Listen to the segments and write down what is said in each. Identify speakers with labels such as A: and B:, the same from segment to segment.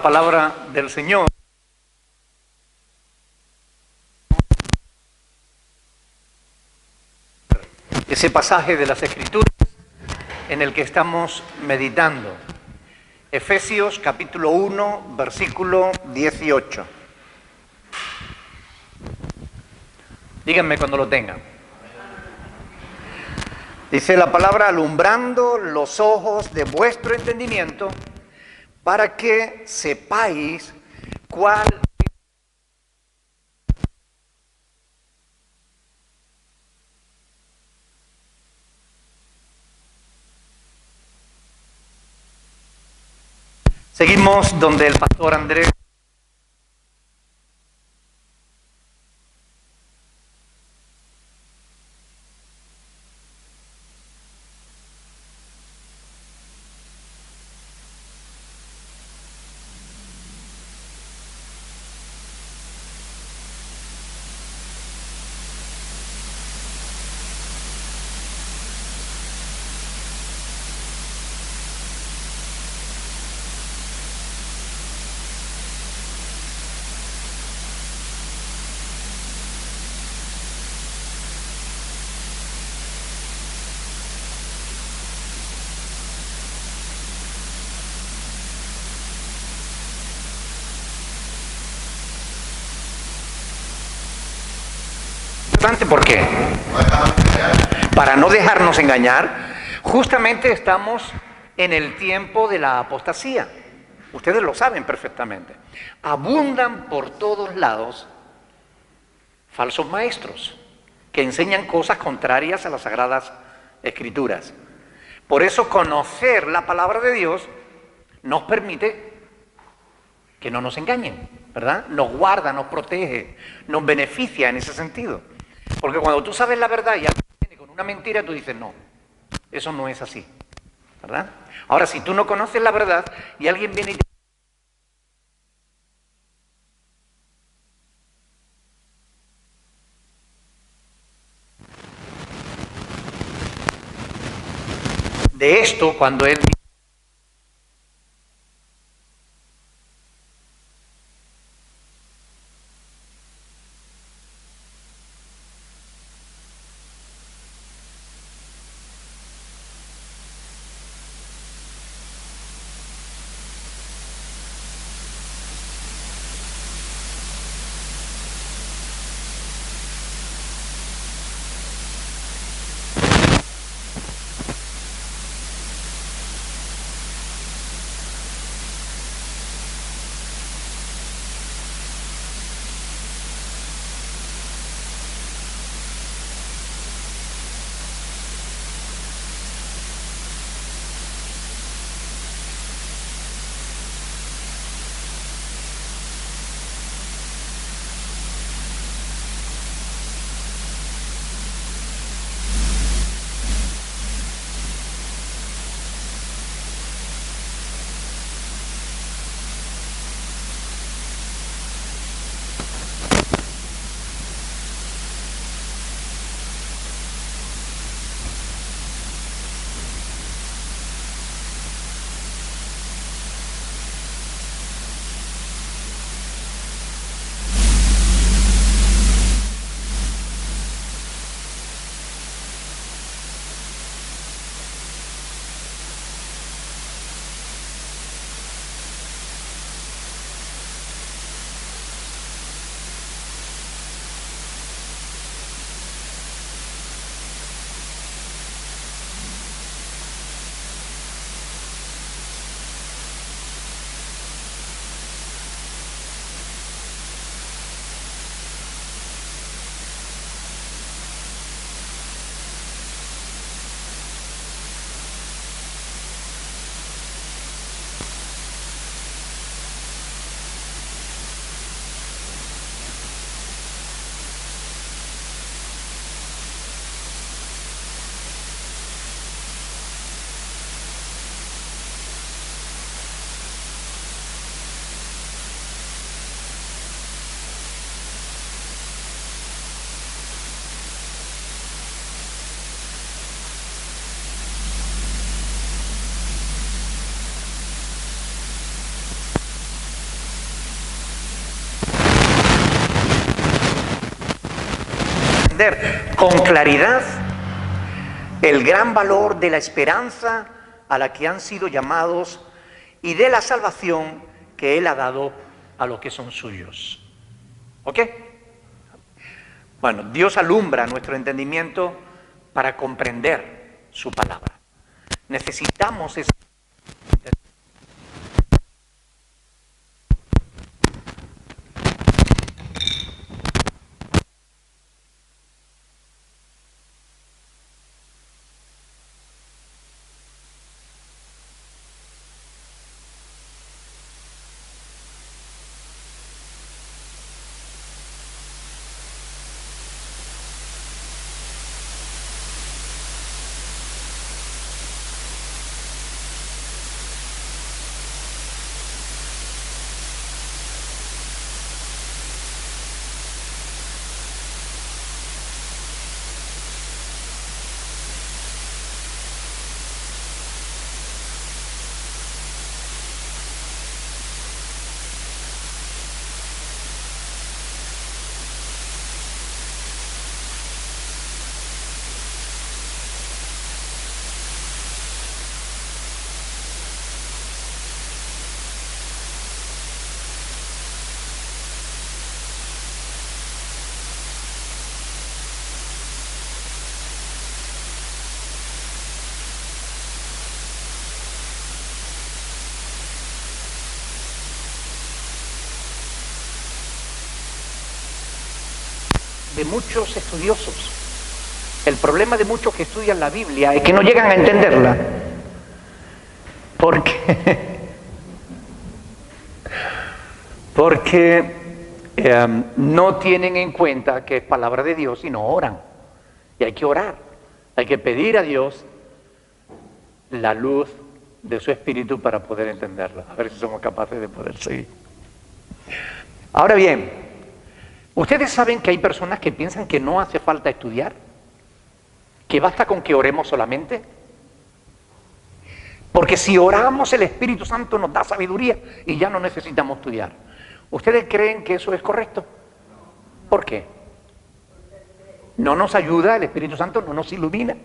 A: Palabra del Señor. Ese pasaje de las Escrituras en el que estamos meditando. Efesios capítulo 1, versículo 18. Díganme cuando lo tengan. Dice la palabra: alumbrando los ojos de vuestro entendimiento, para que sepáis cuál Seguimos donde el pastor Andrés ¿por qué? Para no dejarnos engañar. Justamente estamos en el tiempo de la apostasía. Ustedes lo saben perfectamente. Abundan por todos lados falsos maestros que enseñan cosas contrarias a las Sagradas Escrituras. Por eso conocer la palabra de Dios nos permite que no nos engañen, ¿verdad? Nos guarda, nos protege, nos beneficia en ese sentido. Porque cuando tú sabes la verdad y alguien viene con una mentira, tú dices, no, eso no es así, ¿verdad? Ahora, si tú no conoces la verdad y alguien viene y te... De esto, cuando él... comprender con claridad el gran valor de la esperanza a la que han sido llamados y de la salvación que Él ha dado a los que son suyos. ¿Ok? Bueno, Dios alumbra nuestro entendimiento para comprender su palabra. Necesitamos esa. De muchos estudiosos. El problema de muchos que estudian la Biblia es que no llegan a entenderla. Porque no tienen en cuenta que es palabra de Dios y no oran. Y hay que orar. Hay que pedir a Dios la luz de su espíritu para poder entenderla. A ver si somos capaces de poder seguir. Ahora bien, ¿ustedes saben que hay personas que piensan que no hace falta estudiar? ¿Que basta con que oremos solamente? Porque si oramos, el Espíritu Santo nos da sabiduría y ya no necesitamos estudiar. ¿Ustedes creen que eso es correcto? ¿Por qué? No nos ayuda, el Espíritu Santo no nos ilumina.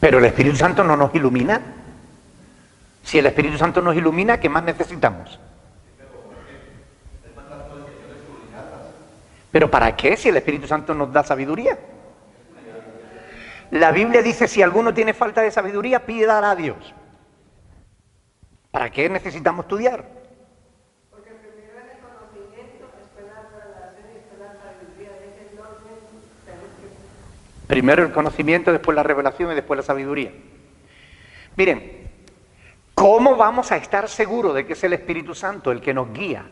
A: Pero el Espíritu Santo no nos ilumina. Si el Espíritu Santo nos ilumina, ¿qué más necesitamos? ¿Pero para qué si el Espíritu Santo nos da sabiduría? La Biblia dice, si alguno tiene falta de sabiduría, pídala a Dios. ¿Para qué necesitamos estudiar?
B: Porque primero es el conocimiento, después la revelación y después la sabiduría. Es el orden.
A: Primero el conocimiento, después la revelación y después la sabiduría. Miren, ¿cómo vamos a estar seguros de que es el Espíritu Santo el que nos guía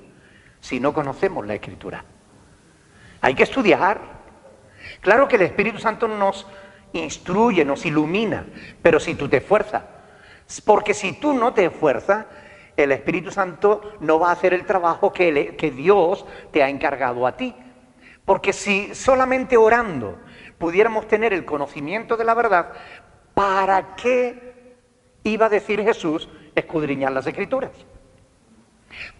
A: si no conocemos la Escritura? Hay que estudiar. Claro que el Espíritu Santo nos instruye, nos ilumina, pero si tú te esfuerzas, porque si tú no te esfuerzas, el Espíritu Santo no va a hacer el trabajo que Dios te ha encargado a ti. Porque si solamente orando pudiéramos tener el conocimiento de la verdad, ¿para qué iba a decir Jesús escudriñar las Escrituras?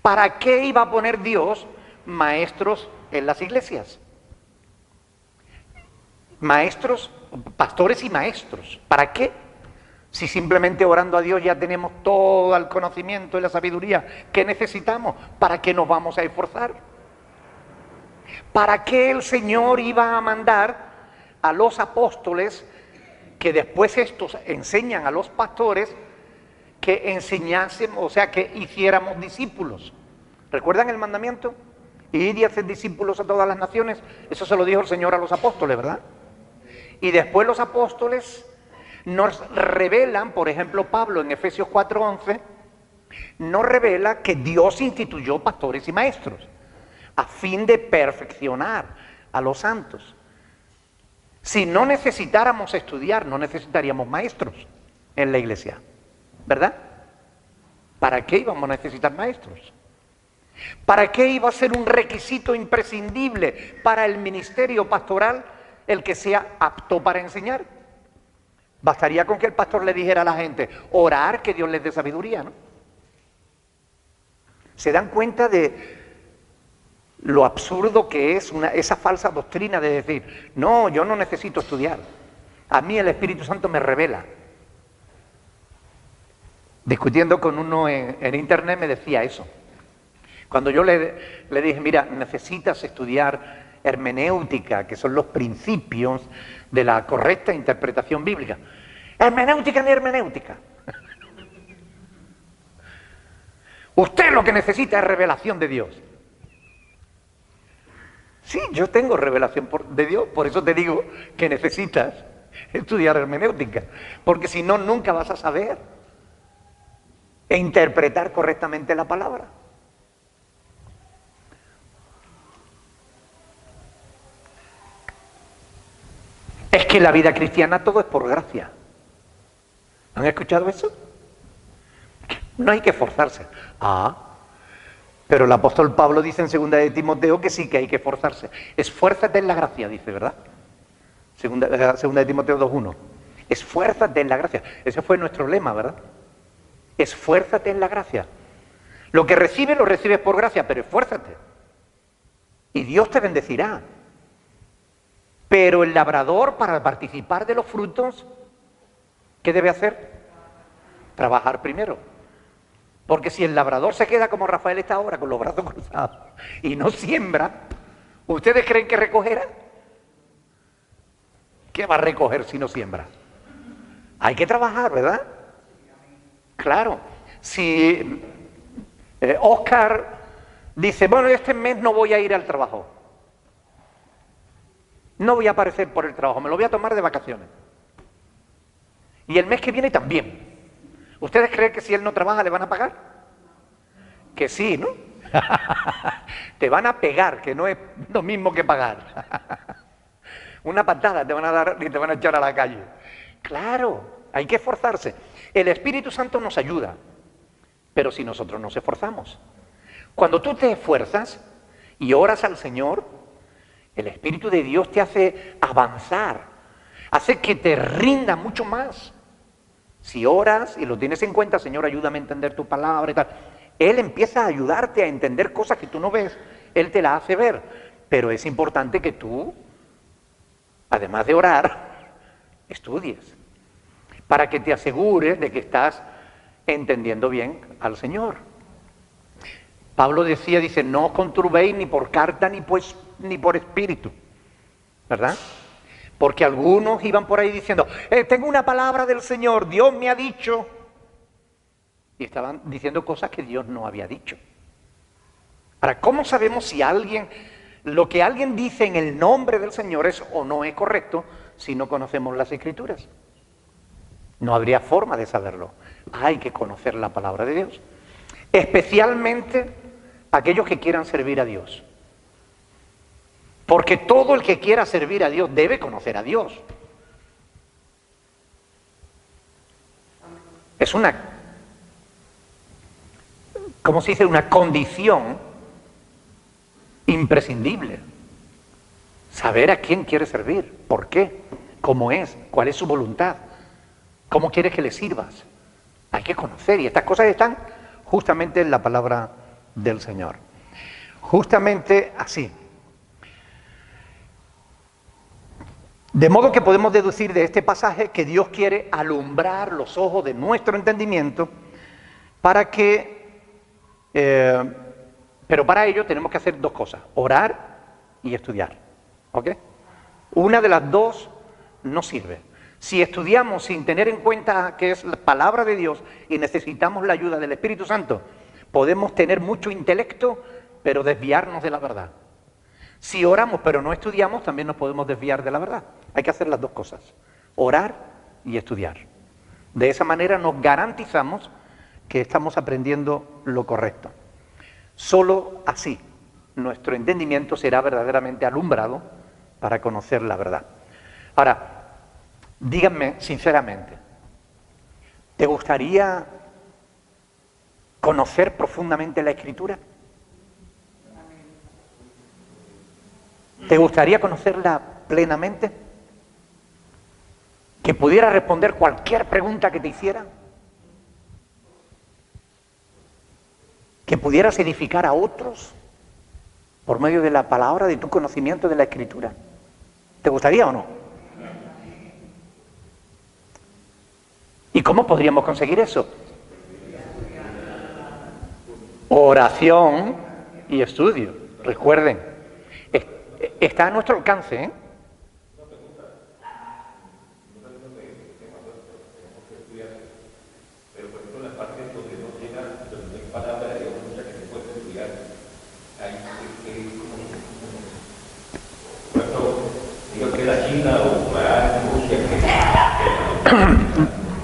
A: ¿Para qué iba a poner Dios maestros en las iglesias? Maestros, pastores y maestros. ¿Para qué? Si simplemente orando a Dios ya tenemos todo el conocimiento y la sabiduría que necesitamos, ¿para qué nos vamos a esforzar? ¿Para qué el Señor iba a mandar a los apóstoles, que después estos enseñan a los pastores, que enseñásemos, o sea, que hiciéramos discípulos? ¿Recuerdan el mandamiento? Id y haced discípulos a todas las naciones. Eso se lo dijo el Señor a los apóstoles, ¿verdad? Y después los apóstoles nos revelan, por ejemplo, Pablo en Efesios 4:11, nos revela que Dios instituyó pastores y maestros a fin de perfeccionar a los santos. Si no necesitáramos estudiar, no necesitaríamos maestros en la iglesia, ¿verdad? ¿Para qué íbamos a necesitar maestros? ¿Para qué iba a ser un requisito imprescindible para el ministerio pastoral el que sea apto para enseñar? Bastaría con que el pastor le dijera a la gente, orar que Dios les dé sabiduría, ¿no? ¿Se dan cuenta de lo absurdo que es esa falsa doctrina de decir, no, yo no necesito estudiar, a mí el Espíritu Santo me revela? Discutiendo con uno en internet me decía eso. Cuando yo le dije, mira, necesitas estudiar hermenéutica, que son los principios de la correcta interpretación bíblica. Hermenéutica ni hermenéutica. Usted lo que necesita es revelación de Dios. Sí, yo tengo revelación de Dios, por eso te digo que necesitas estudiar hermenéutica, porque si no, nunca vas a saber e interpretar correctamente la palabra. Es que la vida cristiana todo es por gracia. ¿Han escuchado eso? No hay que esforzarse. Pero el apóstol Pablo dice en 2 de Timoteo que sí que hay que esforzarse. Esfuérzate en la gracia, dice, ¿verdad? 2 de Timoteo 2:1. Esfuérzate en la gracia. Ese fue nuestro lema, ¿verdad? Esfuérzate en la gracia. Lo que recibes, lo recibes por gracia, pero esfuérzate. Y Dios te bendecirá. Pero el labrador, para participar de los frutos, ¿qué debe hacer? Trabajar primero. Porque si el labrador se queda como Rafael está ahora, con los brazos cruzados, y no siembra, ¿ustedes creen que recogerá? ¿Qué va a recoger si no siembra? Hay que trabajar, ¿verdad? Claro. Si Oscar dice, bueno, este mes no voy a ir al trabajo, no voy a aparecer por el trabajo, me lo voy a tomar de vacaciones. Y el mes que viene también. ¿Ustedes creen que si él no trabaja le van a pagar? Que sí, ¿no? Te van a pegar, que no es lo mismo que pagar. Una patada te van a dar y te van a echar a la calle. Claro, hay que esforzarse. El Espíritu Santo nos ayuda, pero si nosotros nos esforzamos. Cuando tú te esfuerzas y oras al Señor, el Espíritu de Dios te hace avanzar, hace que te rinda mucho más. Si oras y lo tienes en cuenta, Señor, ayúdame a entender tu palabra y tal, Él empieza a ayudarte a entender cosas que tú no ves, Él te las hace ver. Pero es importante que tú, además de orar, estudies, para que te asegures de que estás entendiendo bien al Señor. Pablo dice, no os conturbéis ni por carta ni por espíritu, ¿verdad? Porque algunos iban por ahí diciendo, tengo una palabra del Señor, Dios me ha dicho. Y estaban diciendo cosas que Dios no había dicho. Ahora, ¿cómo sabemos si lo que alguien dice en el nombre del Señor es o no es correcto si no conocemos las Escrituras? No habría forma de saberlo. Hay que conocer la palabra de Dios. Especialmente aquellos que quieran servir a Dios. Porque todo el que quiera servir a Dios debe conocer a Dios. Es ¿cómo se dice? Una condición imprescindible. Saber a quién quiere servir, por qué, cómo es, cuál es su voluntad, cómo quieres que le sirvas. Hay que conocer, y estas cosas están justamente en la palabra del Señor. Justamente así. De modo que podemos deducir de este pasaje que Dios quiere alumbrar los ojos de nuestro entendimiento para que, pero para ello tenemos que hacer dos cosas, orar y estudiar, ¿ok? Una de las dos no sirve. Si estudiamos sin tener en cuenta que es la palabra de Dios y necesitamos la ayuda del Espíritu Santo, podemos tener mucho intelecto, pero desviarnos de la verdad. Si oramos pero no estudiamos, también nos podemos desviar de la verdad. Hay que hacer las dos cosas, orar y estudiar. De esa manera nos garantizamos que estamos aprendiendo lo correcto. Solo así nuestro entendimiento será verdaderamente alumbrado para conocer la verdad. Ahora, díganme sinceramente, ¿te gustaría conocer profundamente la Escritura? ¿Te gustaría conocerla plenamente? ¿Que pudiera responder cualquier pregunta que te hiciera? que pudieras edificar a otros por medio de la palabra, de tu conocimiento de la Escritura? ¿Te gustaría o no? ¿Y cómo podríamos conseguir eso? Oración y estudio. Recuerden, está a nuestro alcance, ¿eh?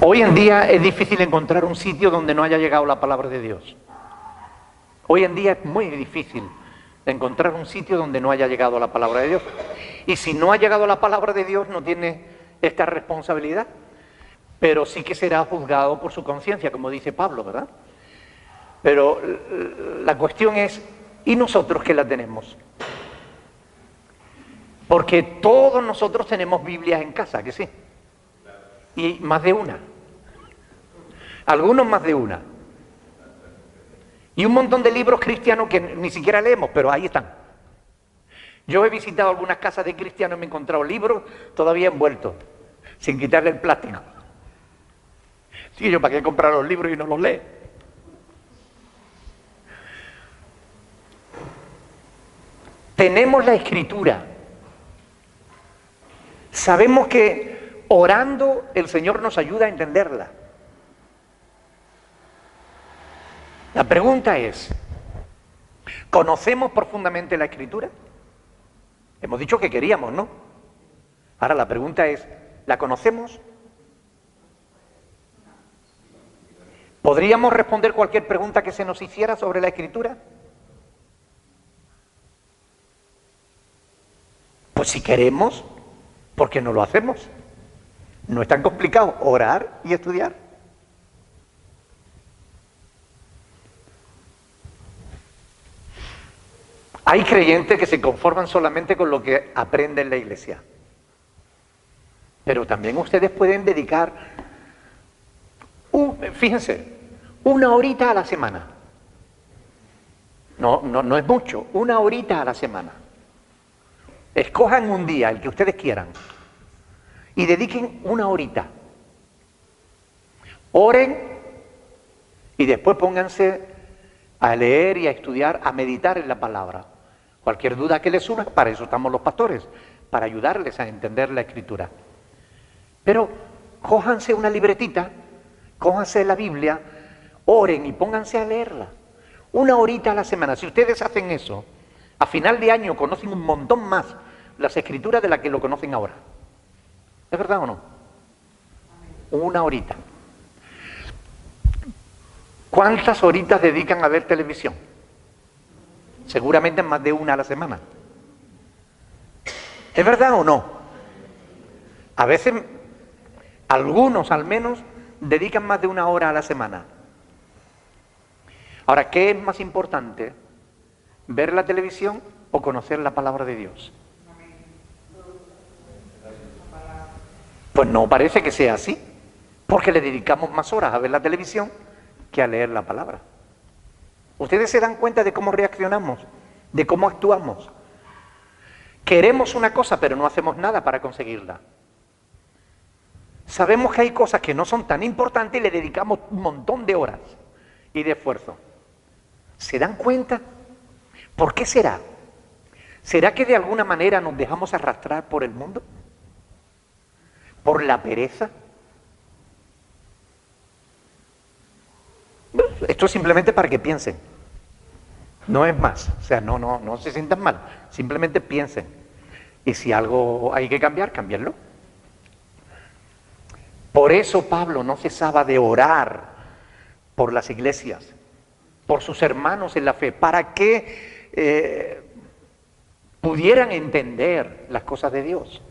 A: Hoy en día es difícil encontrar un sitio donde no haya llegado la palabra de Dios. Hoy en día es muy difícil encontrar un sitio donde no haya llegado la palabra de Dios. Y si no ha llegado la palabra de Dios, no tiene esta responsabilidad, pero sí que será juzgado por su conciencia, como dice Pablo, ¿verdad? Pero la cuestión es, ¿y nosotros qué la tenemos? Porque todos nosotros tenemos Biblias en casa, ¿que sí? Y más de una. Algunos más de una. Y un montón de libros cristianos que ni siquiera leemos, pero ahí están. Yo he visitado algunas casas de cristianos y me he encontrado libros todavía envueltos, sin quitarle el plástico. Sí, yo para qué comprar los libros y no los lee. Tenemos la Escritura. Sabemos que orando el Señor nos ayuda a entenderla. La pregunta es, ¿conocemos profundamente la Escritura? Hemos dicho que queríamos, ¿no? Ahora la pregunta es, ¿la conocemos? ¿Podríamos responder cualquier pregunta que se nos hiciera sobre la Escritura? Pues si queremos, ¿por qué no lo hacemos? No es tan complicado orar y estudiar. Hay creyentes que se conforman solamente con lo que aprenden en la iglesia. Pero también ustedes pueden dedicar, fíjense, 1 horita a la semana. No es mucho, 1 horita a la semana. Escojan un día, el que ustedes quieran, y dediquen 1 horita. Oren y después pónganse a leer y a estudiar, a meditar en la palabra. Cualquier duda que les surja, para eso estamos los pastores, para ayudarles a entender la Escritura. Pero cójanse una libretita, cójanse la Biblia, oren y pónganse a leerla. 1 horita a la semana. Si ustedes hacen eso, a final de año conocen un montón más las Escrituras de las que lo conocen ahora. ¿Es verdad o no? 1 horita. ¿Cuántas horitas dedican a ver televisión? Seguramente más de 1 a la semana. ¿Es verdad o no? A veces, algunos al menos, dedican más de 1 hora a la semana. Ahora, ¿qué es más importante? ¿Ver la televisión o conocer la palabra de Dios? Pues no parece que sea así, porque le dedicamos más horas a ver la televisión que a leer la palabra. Ustedes se dan cuenta de cómo reaccionamos, de cómo actuamos. Queremos una cosa, pero no hacemos nada para conseguirla. Sabemos que hay cosas que no son tan importantes y le dedicamos un montón de horas y de esfuerzo. ¿Se dan cuenta? ¿Por qué será? ¿Será que de alguna manera nos dejamos arrastrar por el mundo? ¿Por la pereza? Esto es simplemente para que piensen. No es más. O sea, no se sientan mal. Simplemente piensen. Y si algo hay que cambiar, cámbienlo. Por eso Pablo no cesaba de orar por las iglesias, por sus hermanos en la fe, para que pudieran entender las cosas de Dios.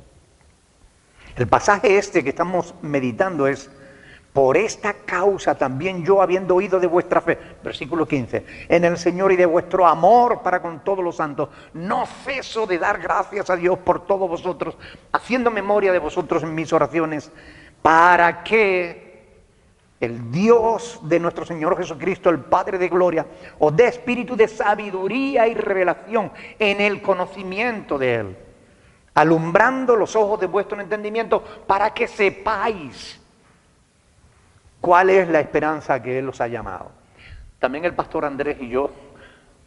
A: El pasaje este que estamos meditando es: por esta causa también yo, habiendo oído de vuestra fe, versículo 15, en el Señor y de vuestro amor para con todos los santos, no ceso de dar gracias a Dios por todos vosotros, haciendo memoria de vosotros en mis oraciones, para que el Dios de nuestro Señor Jesucristo, el Padre de gloria, os dé espíritu de sabiduría y revelación en el conocimiento de Él, alumbrando los ojos de vuestro entendimiento para que sepáis cuál es la esperanza a que Él os ha llamado. También el pastor Andrés y yo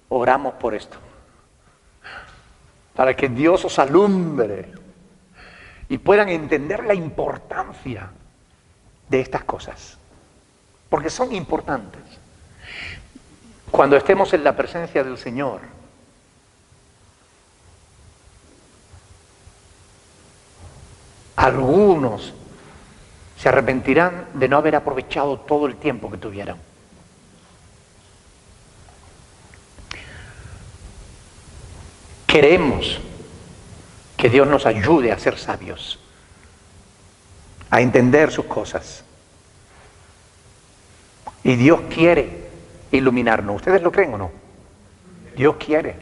A: oramos por esto, para que Dios os alumbre y puedan entender la importancia de estas cosas, porque son importantes. Cuando estemos en la presencia del Señor, algunos se arrepentirán de no haber aprovechado todo el tiempo que tuvieron. Queremos que Dios nos ayude a ser sabios, a entender sus cosas. Y Dios quiere iluminarnos. ¿Ustedes lo creen o no? Dios quiere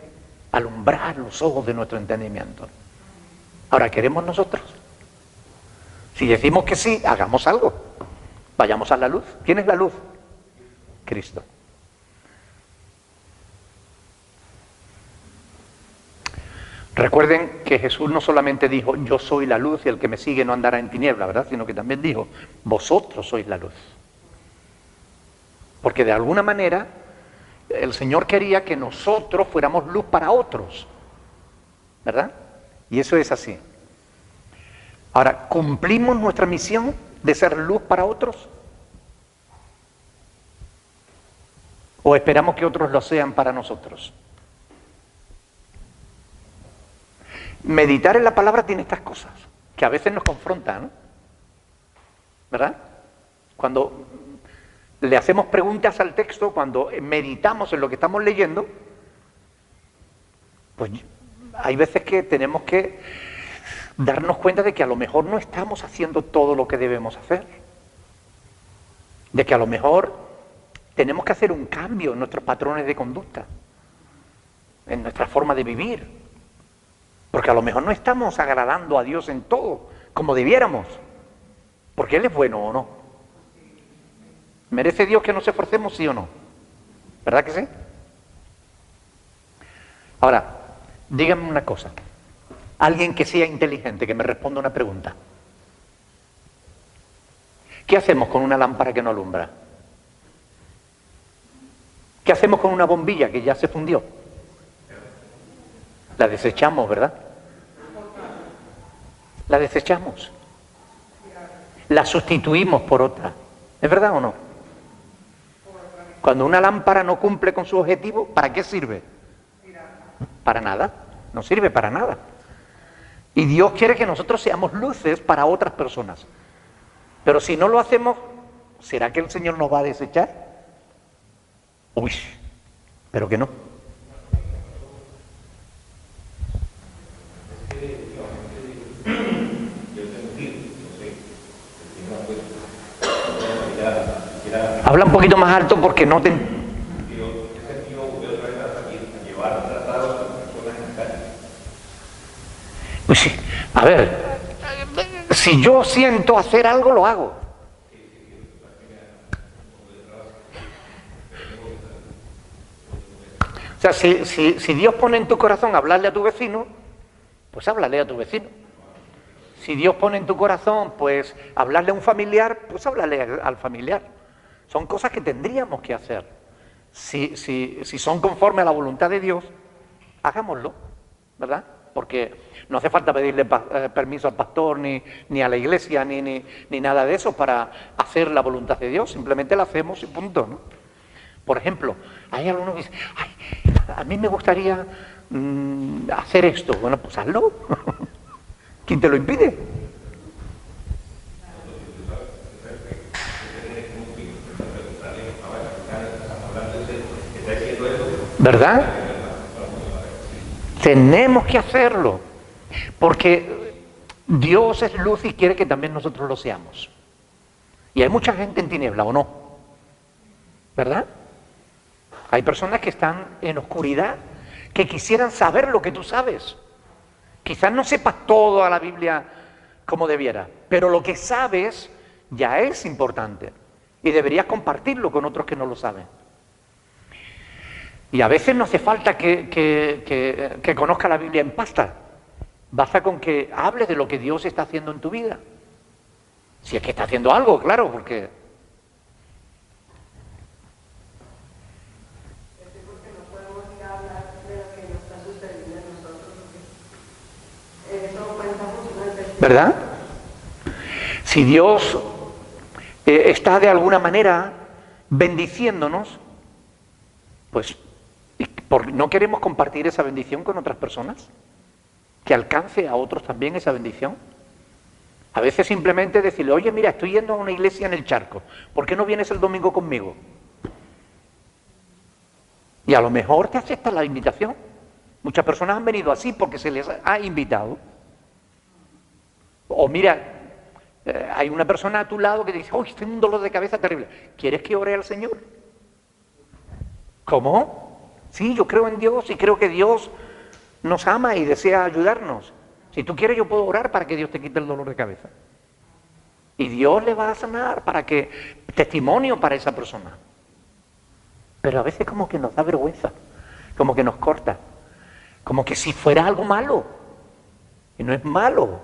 A: alumbrar los ojos de nuestro entendimiento. Ahora, ¿queremos nosotros? Si decimos que sí, hagamos algo. Vayamos a la luz. ¿Quién es la luz? Cristo. Recuerden que Jesús no solamente dijo, yo soy la luz y el que me sigue no andará en tiniebla, ¿verdad? Sino que también dijo, vosotros sois la luz. Porque de alguna manera el Señor quería que nosotros fuéramos luz para otros, ¿verdad? Y eso es así. Ahora, ¿cumplimos nuestra misión de ser luz para otros? ¿O esperamos que otros lo sean para nosotros? Meditar en la palabra tiene estas cosas, que a veces nos confrontan, ¿no? ¿Verdad? Cuando le hacemos preguntas al texto, cuando meditamos en lo que estamos leyendo, pues hay veces que tenemos que darnos cuenta de que a lo mejor no estamos haciendo todo lo que debemos hacer. De que a lo mejor tenemos que hacer un cambio en nuestros patrones de conducta, en nuestra forma de vivir. Porque a lo mejor no estamos agradando a Dios en todo, como debiéramos. Porque Él es bueno o no. ¿Merece Dios que nos esforcemos, sí o no? ¿Verdad que sí? Ahora, díganme una cosa. Alguien que sea inteligente, que me responda una pregunta. ¿Qué hacemos con una lámpara que no alumbra? ¿Qué hacemos con una bombilla que ya se fundió? La desechamos, ¿verdad? La desechamos. La sustituimos por otra. ¿Es verdad o no? Cuando una lámpara no cumple con su objetivo, ¿para qué sirve? Para nada. No sirve para nada. Y Dios quiere que nosotros seamos luces para otras personas. Pero si no lo hacemos, ¿será que el Señor nos va a desechar? Uy, pero que no. Habla un poquito más alto porque no te... Pues sí, a ver, si yo siento hacer algo, lo hago. O sea, si Dios pone en tu corazón hablarle a tu vecino, pues háblale a tu vecino. Si Dios pone en tu corazón, pues hablarle a un familiar, pues háblale al familiar. Son cosas que tendríamos que hacer. Si son conforme a la voluntad de Dios, hagámoslo, ¿verdad? Porque no hace falta pedirle permiso al pastor, ni a la iglesia, ni nada de eso para hacer la voluntad de Dios. Simplemente la hacemos y punto, ¿no? Por ejemplo, hay algunos que dicen, ay, a mí me gustaría hacer esto. Bueno, pues hazlo. ¿Quién te lo impide? ¿Verdad? Tenemos que hacerlo, porque Dios es luz y quiere que también nosotros lo seamos. Y hay mucha gente en tiniebla, ¿o no? ¿Verdad? Hay personas que están en oscuridad, que quisieran saber lo que tú sabes. Quizás no sepas toda la Biblia como debiera, pero lo que sabes ya es importante. Y deberías compartirlo con otros que no lo saben. Y a veces no hace falta que conozca la Biblia en pasta. Basta con que hables de lo que Dios está haciendo en tu vida. Si es que está haciendo algo, claro, porque...
B: Porque no podemos ir a hablar de lo que nos está sucediendo a nosotros, porque eso cuenta mucho, ¿no?
A: ¿Verdad? Si Dios está de alguna manera bendiciéndonos, pues ¿no queremos compartir esa bendición con otras personas? Que alcance a otros también esa bendición. A veces simplemente decirle, oye, mira, estoy yendo a una iglesia en el Charco, ¿por qué no vienes el domingo conmigo? Y a lo mejor te acepta la invitación. Muchas personas han venido así porque se les ha invitado. O mira, hay una persona a tu lado que dice, ¡uy, tengo un dolor de cabeza terrible! ¿Quieres que ore al Señor? ¿Cómo? Sí, yo creo en Dios y creo que Dios nos ama y desea ayudarnos. Si tú quieres, yo puedo orar para que Dios te quite el dolor de cabeza. Y Dios le va a sanar para que... testimonio para esa persona. Pero a veces como que nos da vergüenza, como que nos corta, como que si fuera algo malo. Y no es malo.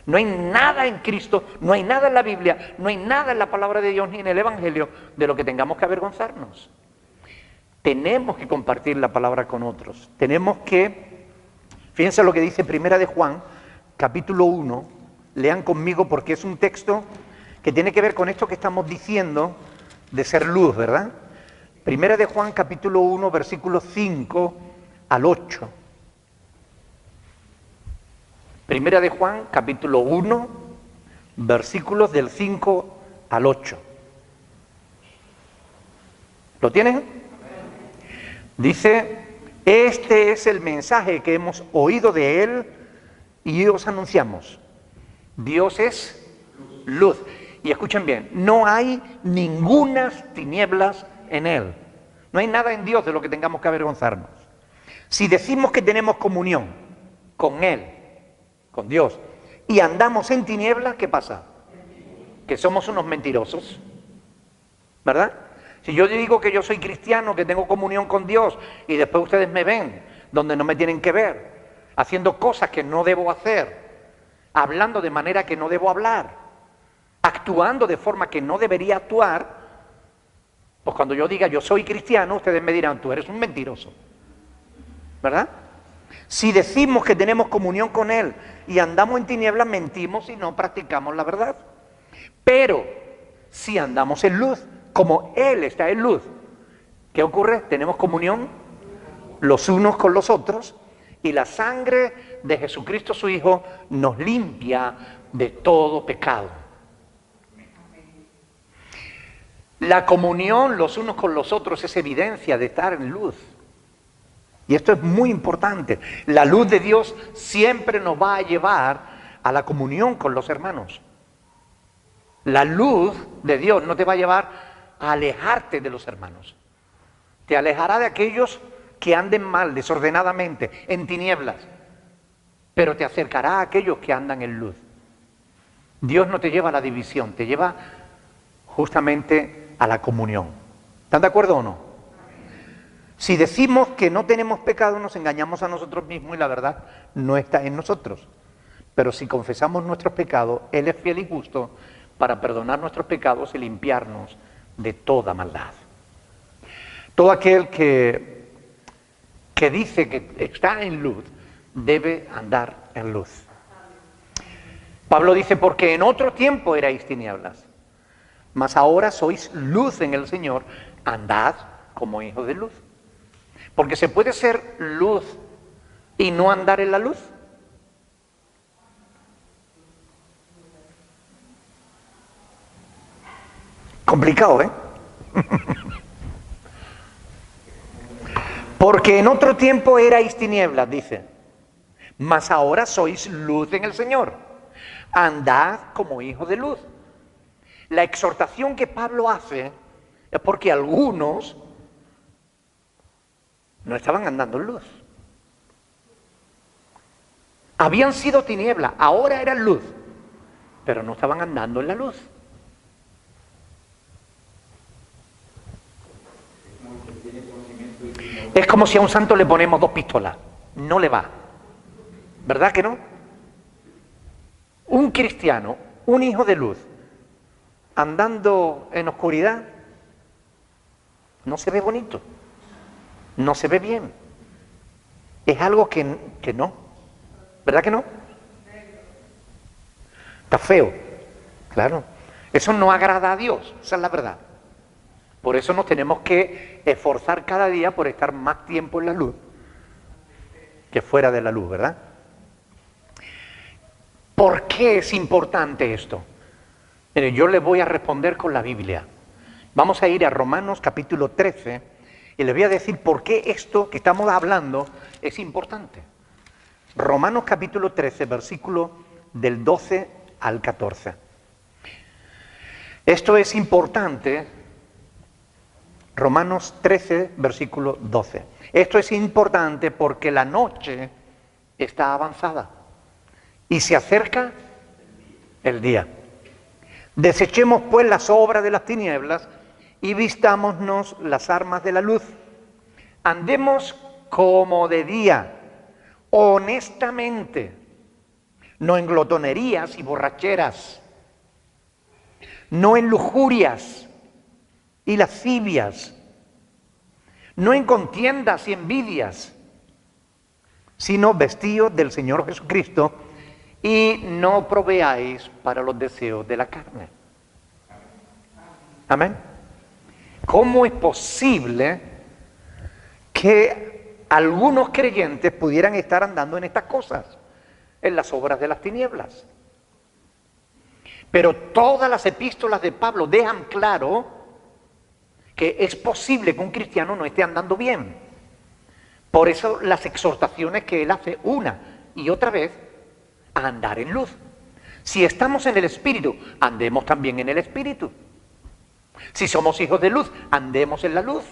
A: No hay nada en Cristo, no hay nada en la Biblia, no hay nada en la palabra de Dios ni en el Evangelio de lo que tengamos que avergonzarnos. Tenemos que compartir la palabra con otros. Tenemos que... Fíjense lo que dice Primera de Juan, capítulo 1. Lean conmigo porque es un texto que tiene que ver con esto que estamos diciendo de ser luz, ¿verdad? Primera de Juan, capítulo 1, versículos 5 al 8. Primera de Juan, capítulo 1, versículos del 5 al 8. ¿Lo tienen? Dice, este es el mensaje que hemos oído de Él y os anunciamos. Dios es luz. Y escuchen bien, no hay ningunas tinieblas en Él. No hay nada en Dios de lo que tengamos que avergonzarnos. Si decimos que tenemos comunión con Él, con Dios, y andamos en tinieblas, ¿qué pasa? Que somos unos mentirosos, ¿verdad? Si yo digo que yo soy cristiano, que tengo comunión con Dios, y después ustedes me ven donde no me tienen que ver, haciendo cosas que no debo hacer, hablando de manera que no debo hablar, actuando de forma que no debería actuar, pues cuando yo diga yo soy cristiano, ustedes me dirán, tú eres un mentiroso, ¿verdad? Si decimos que tenemos comunión con Él y andamos en tinieblas, mentimos y no practicamos la verdad. Pero si andamos en luz, como Él está en luz, ¿qué ocurre? Tenemos comunión los unos con los otros y la sangre de Jesucristo su Hijo nos limpia de todo pecado. La comunión los unos con los otros es evidencia de estar en luz. Y esto es muy importante. La luz de Dios siempre nos va a llevar a la comunión con los hermanos. La luz de Dios no te va a llevar a alejarte de los hermanos. Te alejará de aquellos que anden mal, desordenadamente, en tinieblas. Pero te acercará a aquellos que andan en luz. Dios no te lleva a la división, te lleva justamente a la comunión. ¿Están de acuerdo o no? Si decimos que no tenemos pecado, nos engañamos a nosotros mismos y la verdad no está en nosotros. Pero si confesamos nuestros pecados, Él es fiel y justo para perdonar nuestros pecados y limpiarnos de toda maldad. Todo aquel que dice que está en luz, debe andar en luz. Pablo dice, porque en otro tiempo erais tinieblas, mas ahora sois luz en el Señor, andad como hijos de luz. Porque se puede ser luz y no andar en la luz. Complicado, ¿eh? Porque en otro tiempo erais tinieblas, dice, mas ahora sois luz en el Señor. Andad como hijos de luz. La exhortación que Pablo hace es porque algunos no estaban andando en luz. Habían sido tinieblas, ahora eran luz, pero no estaban andando en la luz. Es como si a un santo le ponemos 2 pistolas. No le va. ¿Verdad que no? Un cristiano, un hijo de luz, andando en oscuridad, no se ve bonito. No se ve bien. Es algo que no. ¿Verdad que no? Está feo. Claro. Eso no agrada a Dios. Esa es la verdad. Por eso nos tenemos que esforzar cada día por estar más tiempo en la luz que fuera de la luz, ¿verdad? ¿Por qué es importante esto? Mire, yo le voy a responder con la Biblia. Vamos a ir a Romanos capítulo 13 y le voy a decir por qué esto que estamos hablando es importante. Romanos capítulo 13, versículo del 12 al 14. Esto es importante. Romanos 13, versículo 12. Esto es importante porque la noche está avanzada y se acerca el día. Desechemos pues las obras de las tinieblas y vistámonos las armas de la luz. Andemos como de día, honestamente, no en glotonerías y borracheras, no en lujurias y lascivias, no en contiendas y envidias, sino vestidos del Señor Jesucristo y no proveáis para los deseos de la carne. Amén. ¿Cómo es posible que algunos creyentes pudieran estar andando en estas cosas, en las obras de las tinieblas? Pero todas las epístolas de Pablo dejan claro que es posible que un cristiano no esté andando bien. Por eso las exhortaciones que él hace una y otra vez a andar en luz. Si estamos en el Espíritu, andemos también en el Espíritu. Si somos hijos de luz, andemos en la luz.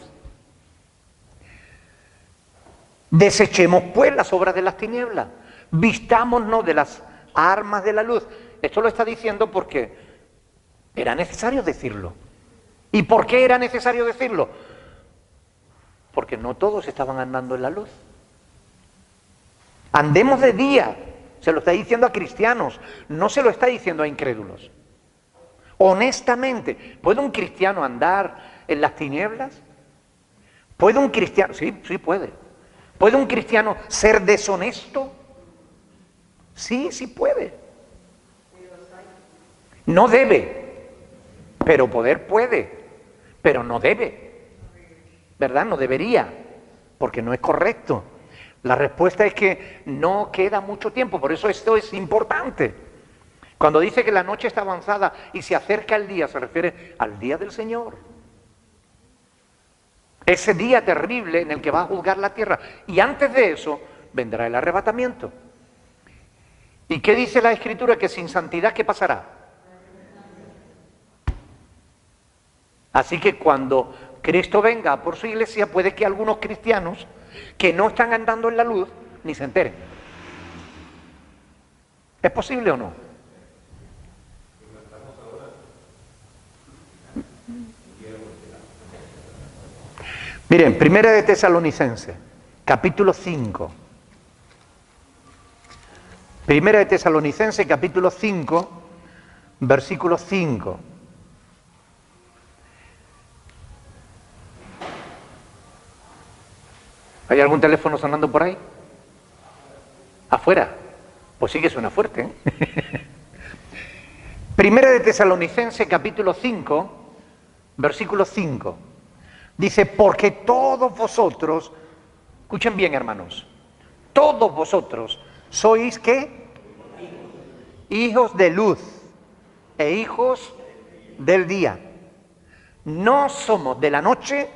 A: Desechemos pues las obras de las tinieblas, vistámonos de las armas de la luz. Esto lo está diciendo porque era necesario decirlo. ¿Y por qué era necesario decirlo? Porque no todos estaban andando en la luz. Andemos de día, se lo está diciendo a cristianos, no se lo está diciendo a incrédulos. Honestamente, ¿puede un cristiano andar en las tinieblas? ¿Puede un cristiano? Sí puede. ¿Puede un cristiano ser deshonesto? Sí puede. No debe, pero poder puede, pero no debe. ¿Verdad? No debería, porque no es correcto. La respuesta es que no queda mucho tiempo, por eso esto es importante. Cuando dice que la noche está avanzada y se acerca el día, se refiere al día del Señor. Ese día terrible en el que va a juzgar la tierra. Y antes de eso vendrá el arrebatamiento. ¿Y qué dice la Escritura? Que sin santidad, ¿qué pasará? Así que cuando Cristo venga por su iglesia, puede que algunos cristianos que no están andando en la luz ni se enteren. ¿Es posible o no? Miren, Primera de Tesalonicenses, capítulo 5. Primera de Tesalonicenses, capítulo 5, versículo 5. ¿Hay algún teléfono sonando por ahí? ¿Afuera? Pues sí que suena fuerte, ¿eh? Primera de Tesalonicenses, capítulo 5, versículo 5. Dice, porque todos vosotros, escuchen bien hermanos, todos vosotros sois ¿qué? Hijos de luz e hijos del día. No somos de la noche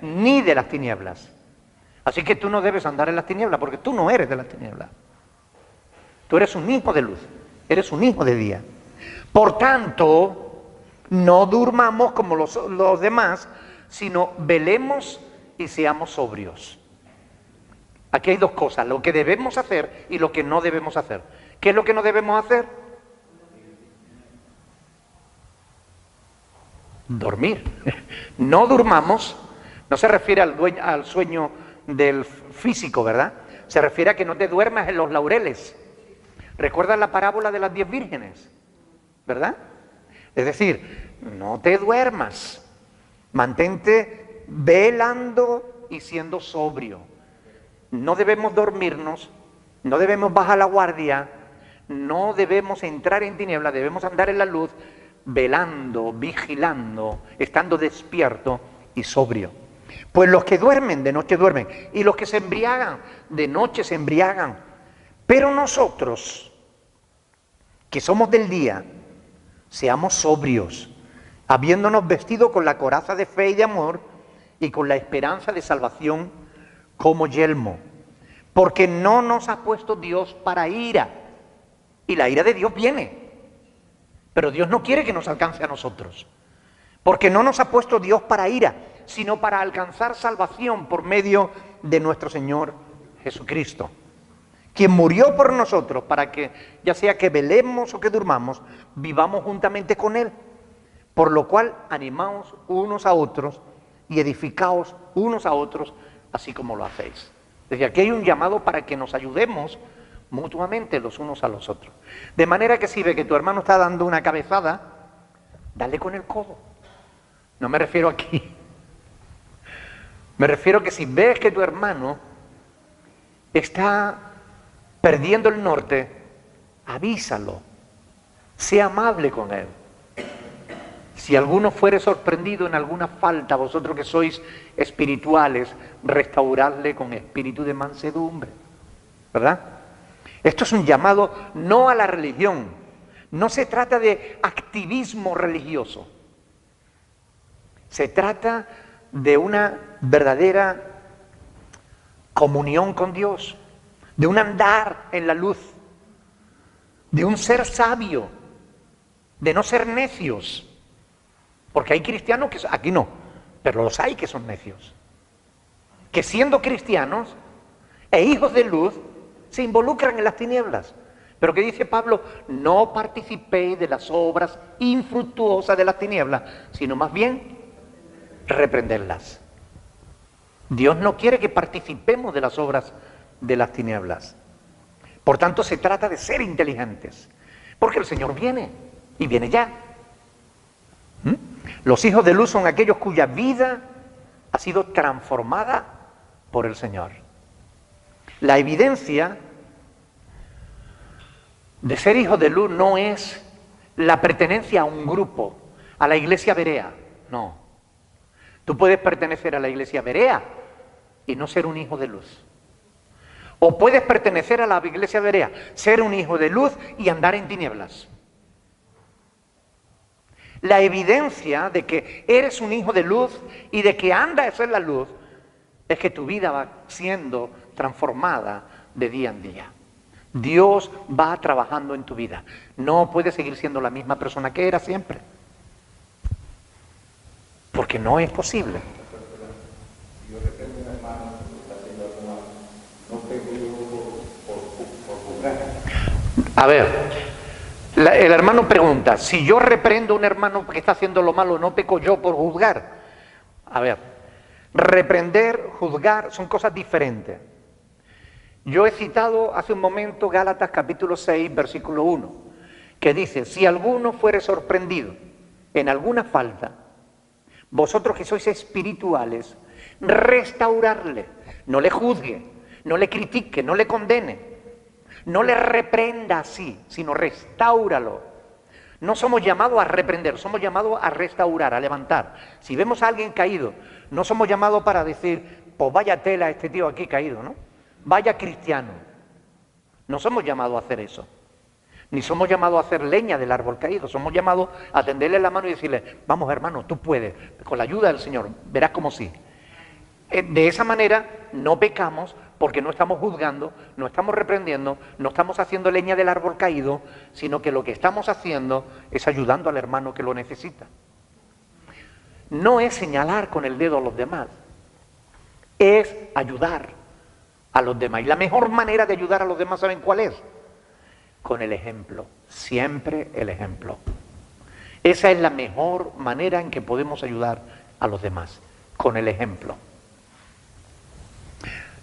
A: ni de las tinieblas. Así que tú no debes andar en las tinieblas porque tú no eres de las tinieblas. Tú eres un hijo de luz, eres un hijo de día. Por tanto, no durmamos como los demás, sino velemos y seamos sobrios. Aquí hay dos cosas, lo que debemos hacer y lo que no debemos hacer. ¿Qué es lo que no debemos hacer? Dormir. No durmamos, No se refiere al sueño del físico, ¿verdad? Se refiere a que no te duermas en los laureles. ¿Recuerdas la parábola de las 10 vírgenes? ¿Verdad? Es decir, no te duermas. Mantente velando y siendo sobrio. No debemos dormirnos, no debemos bajar la guardia, no debemos entrar en tinieblas, debemos andar en la luz, velando, vigilando, estando despierto y sobrio. Pues los que duermen, de noche duermen, y los que se embriagan, de noche se embriagan. Pero nosotros, que somos del día, seamos sobrios, habiéndonos vestido con la coraza de fe y de amor, y con la esperanza de salvación como yelmo. Porque no nos ha puesto Dios para ira, y la ira de Dios viene. Pero Dios no quiere que nos alcance a nosotros, porque no nos ha puesto Dios para ira, sino para alcanzar salvación por medio de nuestro Señor Jesucristo, quien murió por nosotros para que, ya sea que velemos o que durmamos, vivamos juntamente con Él. Por lo cual, animaos unos a otros y edificaos unos a otros, así como lo hacéis. Desde aquí hay un llamado para que nos ayudemos mutuamente los unos a los otros. De manera que si ve que tu hermano está dando una cabezada, dale con el codo. No me refiero aquí. Me refiero que si ves que tu hermano está perdiendo el norte, avísalo. Sea amable con él. Si alguno fuere sorprendido en alguna falta, vosotros que sois espirituales, restauradle con espíritu de mansedumbre. ¿Verdad? Esto es un llamado no a la religión. No se trata de activismo religioso. Se trata de una verdadera comunión con Dios, de un andar en la luz, de un ser sabio, de no ser necios. Porque hay cristianos que, aquí no, pero los hay que son necios, que siendo cristianos e hijos de luz, se involucran en las tinieblas. Pero que dice Pablo, no participéis de las obras infructuosas de las tinieblas, sino más bien reprenderlas. Dios no quiere que participemos de las obras de las tinieblas. Por tanto, se trata de ser inteligentes, porque el Señor viene, y viene ya. Los hijos de luz son aquellos cuya vida ha sido transformada por el Señor. La evidencia de ser hijo de luz no es la pertenencia a un grupo, a la iglesia berea, no. Tú puedes pertenecer a la iglesia berea y no ser un hijo de luz. O puedes pertenecer a la iglesia berea, ser un hijo de luz y andar en tinieblas. La evidencia de que eres un hijo de luz y de que andas en la luz es que tu vida va siendo transformada de día en día. Dios va trabajando en tu vida. No puedes seguir siendo la misma persona que eras siempre, porque no es posible.
C: Si yo reprendo a un hermano que está haciendo algo mal, no peco yo por juzgar.
A: A ver, el hermano pregunta, si yo reprendo a un hermano que está haciendo lo malo, ¿no peco yo por juzgar? A ver, reprender, juzgar son cosas diferentes. Yo he citado hace un momento Gálatas capítulo 6, versículo 1, que dice, si alguno fuere sorprendido en alguna falta, vosotros que sois espirituales, restaurarle, no le juzgue, no le critique, no le condene, no le reprenda así, sino restáuralo. No somos llamados a reprender, somos llamados a restaurar, a levantar. Si vemos a alguien caído, no somos llamados para decir, pues vaya tela este tío aquí caído, ¿no? Vaya cristiano. No somos llamados a hacer eso. Ni somos llamados a hacer leña del árbol caído. Somos llamados a tenderle la mano y decirle, vamos hermano, tú puedes, con la ayuda del Señor, verás como sí. De esa manera no pecamos porque no estamos juzgando, no estamos reprendiendo, no estamos haciendo leña del árbol caído, sino que lo que estamos haciendo es ayudando al hermano que lo necesita. No es señalar con el dedo a los demás, es ayudar a los demás. Y la mejor manera de ayudar a los demás, ¿saben cuál es? Con el ejemplo, siempre el ejemplo. Esa es la mejor manera en que podemos ayudar a los demás, con el ejemplo.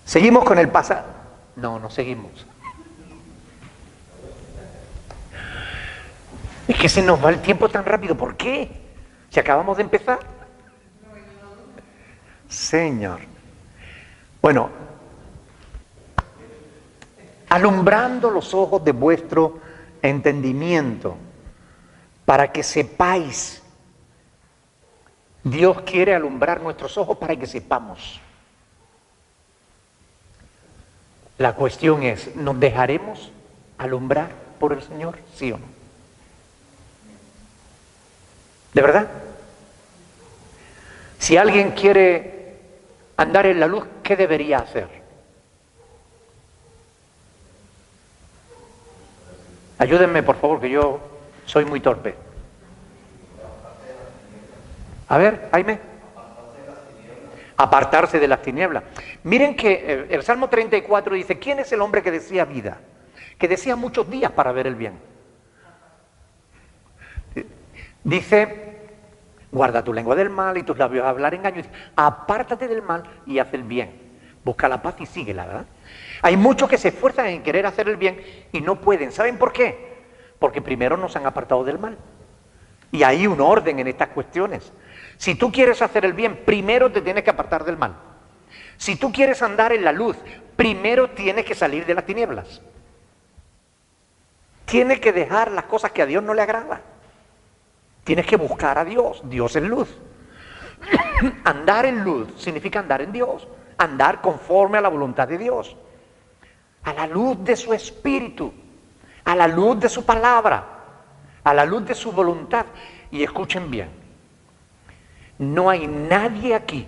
A: Seguimos con el pasaje. No seguimos. Es que se nos va el tiempo tan rápido. ¿Por qué? Si acabamos de empezar. Señor. Bueno, alumbrando los ojos de vuestro entendimiento, para que sepáis. Dios quiere alumbrar nuestros ojos para que sepamos. La cuestión es, ¿nos dejaremos alumbrar por el Señor? ¿Sí o no? ¿De verdad? Si alguien quiere andar en la luz, ¿qué debería hacer? Ayúdenme, por favor, que yo soy muy torpe. A ver, Jaime. Apartarse de las tinieblas. Miren que el Salmo 34 dice, ¿quién es el hombre que desea vida? Que desea muchos días para ver el bien. Dice, guarda tu lengua del mal y tus labios a hablar engaño. Apártate del mal y haz el bien. Busca la paz y síguela, ¿verdad? Hay muchos que se esfuerzan en querer hacer el bien y no pueden. ¿Saben por qué? Porque primero no se han apartado del mal. Y hay un orden en estas cuestiones. Si tú quieres hacer el bien, primero te tienes que apartar del mal. Si tú quieres andar en la luz, primero tienes que salir de las tinieblas. Tienes que dejar las cosas que a Dios no le agradan. Tienes que buscar a Dios. Dios es luz. Andar en luz significa andar en Dios. Andar conforme a la voluntad de Dios. A la luz de su espíritu. A la luz de su palabra. A la luz de su voluntad. Y escuchen bien. No hay nadie aquí,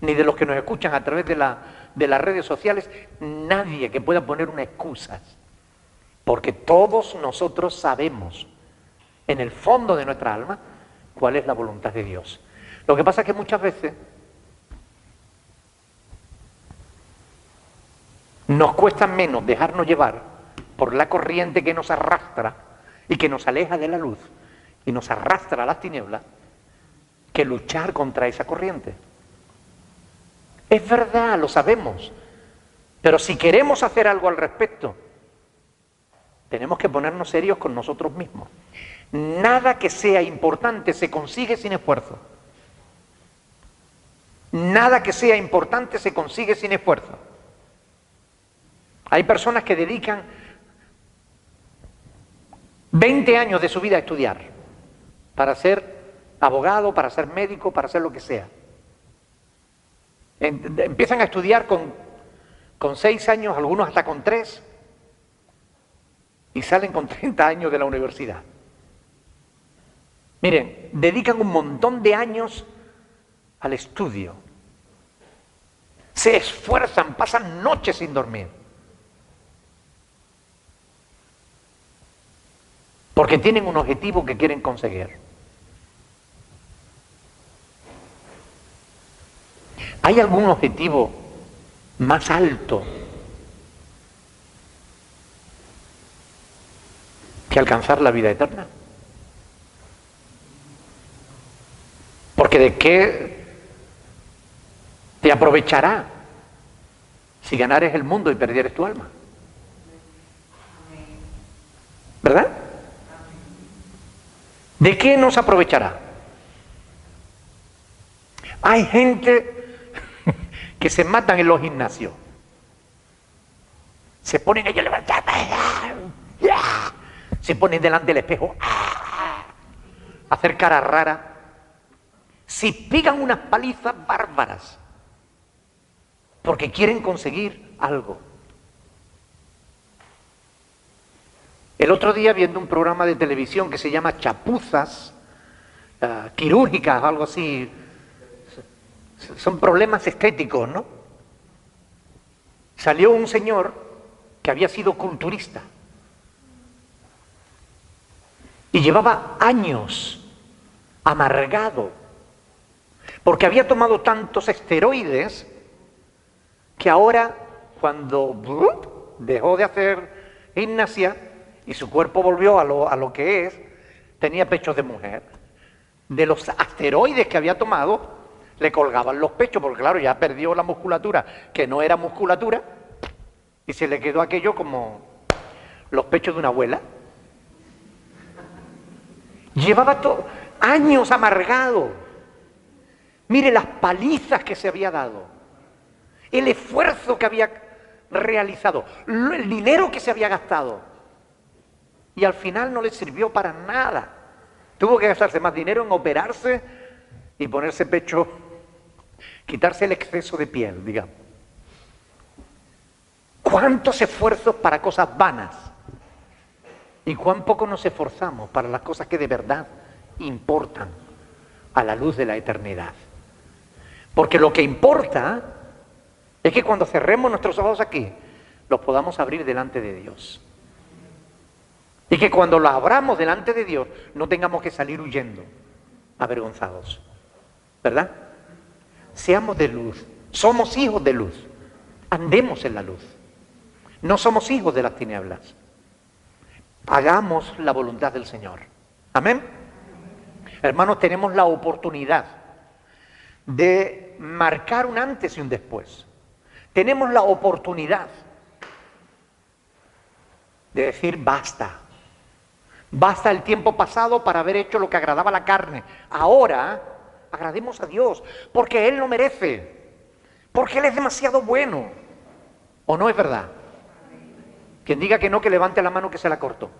A: ni de los que nos escuchan a través de las redes sociales, nadie que pueda poner una excusa. Porque todos nosotros sabemos, en el fondo de nuestra alma, cuál es la voluntad de Dios. Lo que pasa es que muchas veces nos cuesta menos dejarnos llevar por la corriente que nos arrastra y que nos aleja de la luz y nos arrastra a las tinieblas, que luchar contra esa corriente. Es verdad, lo sabemos, pero si queremos hacer algo al respecto, tenemos que ponernos serios con nosotros mismos. Nada que sea importante se consigue sin esfuerzo. Nada que sea importante se consigue sin esfuerzo. Hay personas que dedican 20 años de su vida a estudiar para ser abogado, para ser médico, para ser lo que sea. Empiezan a estudiar con 6 años, algunos hasta con 3, y salen con 30 años de la universidad. Miren, dedican un montón de años al estudio. Se esfuerzan, pasan noches sin dormir. Porque tienen un objetivo que quieren conseguir. ¿Hay algún objetivo más alto que alcanzar la vida eterna? Porque ¿de qué te aprovechará si ganares el mundo y perdieres tu alma? ¿Verdad? ¿De qué nos aprovechará? Hay gente que se matan en los gimnasios. Se ponen ellos levantados, se ponen delante del espejo, a hacer cara rara. Se pegan unas palizas bárbaras porque quieren conseguir algo. El otro día, viendo un programa de televisión que se llama Chapuzas quirúrgicas, algo así, son problemas estéticos, ¿no? Salió un señor que había sido culturista y llevaba años amargado porque había tomado tantos esteroides que ahora, cuando dejó de hacer gimnasia y su cuerpo volvió a lo que es, tenía pechos de mujer. De los asteroides que había tomado, Le colgaban los pechos, porque claro, ya perdió la musculatura, que no era musculatura, y se le quedó aquello como los pechos de una abuela. Llevaba años amargado. Mire las palizas que se había dado, el esfuerzo que había realizado, el dinero que se había gastado. Y al final no le sirvió para nada. Tuvo que gastarse más dinero en operarse y ponerse pecho, quitarse el exceso de piel, digamos. ¿Cuántos esfuerzos para cosas vanas? Y cuán poco nos esforzamos para las cosas que de verdad importan a la luz de la eternidad. Porque lo que importa es que cuando cerremos nuestros ojos aquí, los podamos abrir delante de Dios. Y que cuando los abramos delante de Dios, no tengamos que salir huyendo, avergonzados. ¿Verdad? Seamos de luz. Somos hijos de luz. Andemos en la luz. No somos hijos de las tinieblas. Hagamos la voluntad del Señor. Amén. Hermanos, tenemos la oportunidad de marcar un antes y un después. Tenemos la oportunidad de decir basta. Basta el tiempo pasado para haber hecho lo que agradaba a la carne. Ahora agrademos a Dios porque Él lo merece. Porque Él es demasiado bueno. ¿O no es verdad? Quien diga que no, que levante la mano que se la cortó.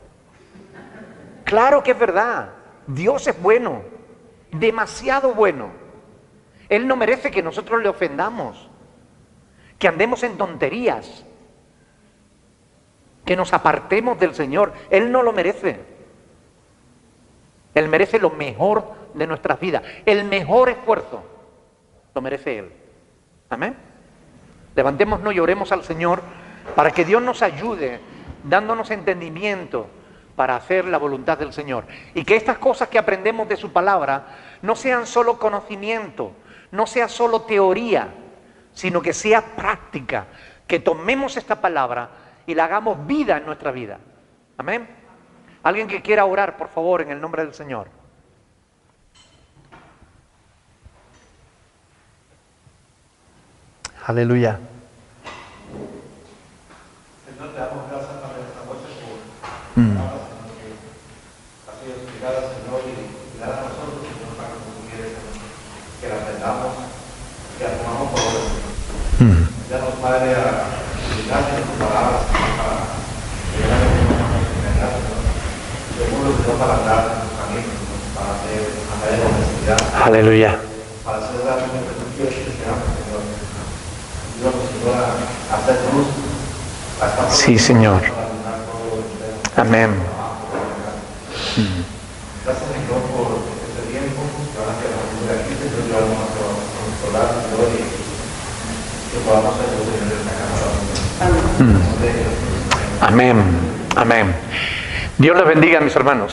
A: Claro que es verdad. Dios es bueno. Demasiado bueno. Él no merece que nosotros le ofendamos. Que andemos en tonterías. Que nos apartemos del Señor. Él no lo merece. Él merece lo mejor de nuestras vidas. El mejor esfuerzo lo merece Él. Amén. Levantémonos y oremos al Señor para que Dios nos ayude, dándonos entendimiento para hacer la voluntad del Señor. Y que estas cosas que aprendemos de su palabra no sean solo conocimiento, no sea solo teoría, sino que sea práctica. Que tomemos esta palabra y la hagamos vida en nuestra vida. Amén. Alguien que quiera orar, por favor, en el nombre del Señor. Aleluya.
C: Señor, te damos gracias para esta noche por palabras, Señor, que ha sido explicada, Señor, y dar a nosotros, Señor, para que tú quieres, Señor, que la aprendamos, que la tomamos por obra, Señor. Ya nos, Padre, a explicarse en tus palabras, Señor, para llegar a la Señor. Seguro, Señor, para andar en tus caminos, Señor, para andar en honestidad.
A: Aleluya.
C: Para hacer realmente lo que tú quieres que seamos, Señor. Ayúdanos, Señor, a hacer luz.
A: Sí, Señor. Amén.
C: Gracias, Señor, por este tiempo. Ahora que vamos a aquí, Señor, yo vamos a consolar, Señor, y que podamos ser luz en esta casa.
A: Amén. Amén. Dios les bendiga, mis hermanos.